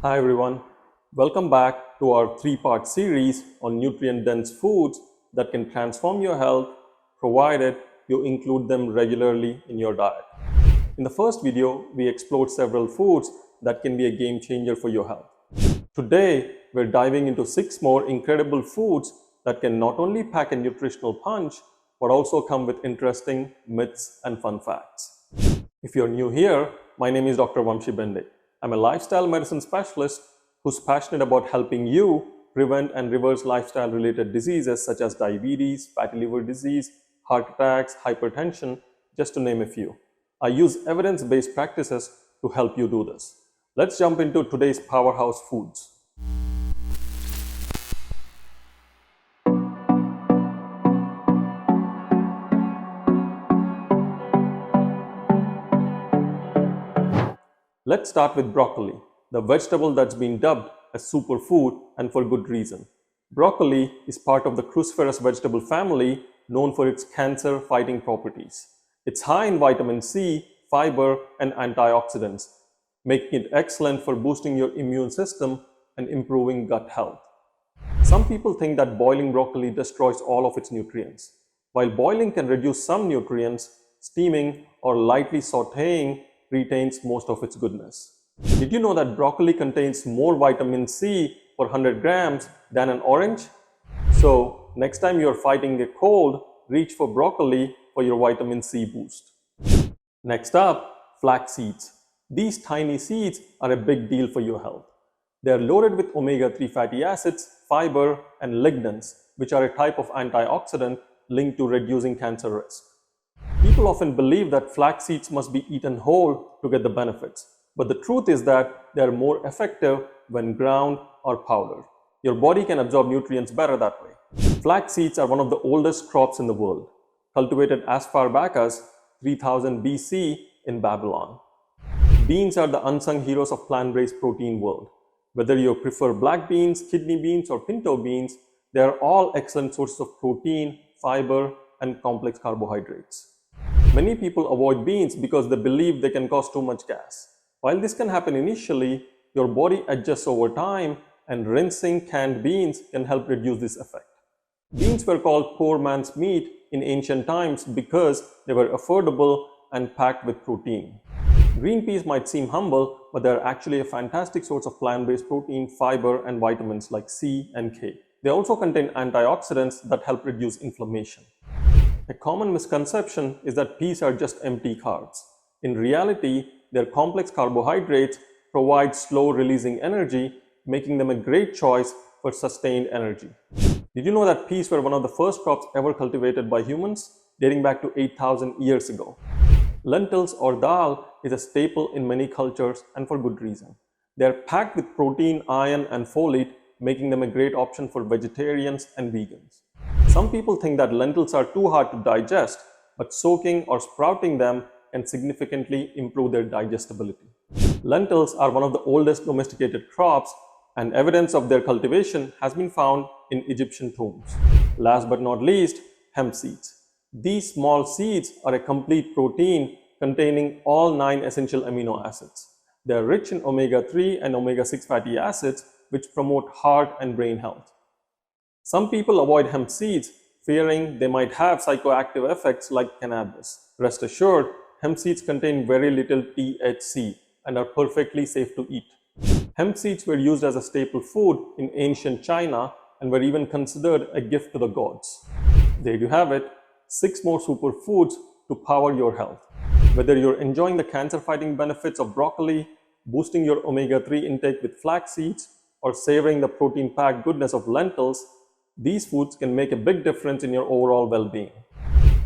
Hi everyone, welcome back to our three-part series on nutrient-dense foods that can transform your health provided you include them regularly in your diet. In the first video, we explored several foods that can be a game changer for your health. Today, we're diving into 6 more incredible foods that can not only pack a nutritional punch, but also come with interesting myths and fun facts. If you're new here, my name is Dr. Vamshi Bende. I'm a lifestyle medicine specialist who's passionate about helping you prevent and reverse lifestyle-related diseases such as diabetes, fatty liver disease, heart attacks, hypertension, just to name a few. I use evidence-based practices to help you do this. Let's jump into today's powerhouse foods. Let's start with broccoli, the vegetable that's been dubbed a superfood, and for good reason. Broccoli is part of the cruciferous vegetable family known for its cancer-fighting properties. It's high in vitamin C, fiber, and antioxidants, making it excellent for boosting your immune system and improving gut health. Some people think that boiling broccoli destroys all of its nutrients. While boiling can reduce some nutrients, steaming or lightly sautéing retains most of its goodness. Did you know that broccoli contains more vitamin C per 100 grams than an orange? So, next time you're fighting a cold, reach for broccoli for your vitamin C boost. Next up, flax seeds. These tiny seeds are a big deal for your health. They are loaded with omega-3 fatty acids, fiber, and lignans, which are a type of antioxidant linked to reducing cancer risk. People often believe that flax seeds must be eaten whole to get the benefits, but the truth is that they are more effective when ground or powdered. Your body can absorb nutrients better that way. Flax seeds are one of the oldest crops in the world, cultivated as far back as 3000 BC in Babylon. Beans are the unsung heroes of plant-based protein world. Whether you prefer black beans, kidney beans, or pinto beans, they are all excellent sources of protein, fiber, and complex carbohydrates. Many people avoid beans because they believe they can cause too much gas. While this can happen initially, your body adjusts over time, and rinsing canned beans can help reduce this effect. Beans were called poor man's meat in ancient times because they were affordable and packed with protein. Green peas might seem humble, but they are actually a fantastic source of plant-based protein, fiber, and vitamins like C and K. They also contain antioxidants that help reduce inflammation. A common misconception is that peas are just empty carbs. In reality, their complex carbohydrates provide slow-releasing energy, making them a great choice for sustained energy. Did you know that peas were one of the first crops ever cultivated by humans, dating back to 8,000 years ago? Lentils or dal is a staple in many cultures, and for good reason. They are packed with protein, iron, and folate, making them a great option for vegetarians and vegans. Some people think that lentils are too hard to digest, but soaking or sprouting them can significantly improve their digestibility. Lentils are one of the oldest domesticated crops, and evidence of their cultivation has been found in Egyptian tombs. Last but not least, hemp seeds. These small seeds are a complete protein containing all 9 essential amino acids. They are rich in omega-3 and omega-6 fatty acids, which promote heart and brain health. Some people avoid hemp seeds, fearing they might have psychoactive effects like cannabis. Rest assured, hemp seeds contain very little THC and are perfectly safe to eat. Hemp seeds were used as a staple food in ancient China and were even considered a gift to the gods. There you have it, 6 more superfoods to power your health. Whether you're enjoying the cancer-fighting benefits of broccoli, boosting your omega-3 intake with flax seeds, or savoring the protein-packed goodness of lentils, these foods can make a big difference in your overall well-being.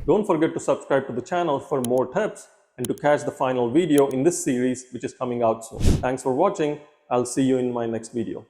Don't forget to subscribe to the channel for more tips and to catch the final video in this series, which is coming out soon. Thanks for watching. I'll see you in my next video.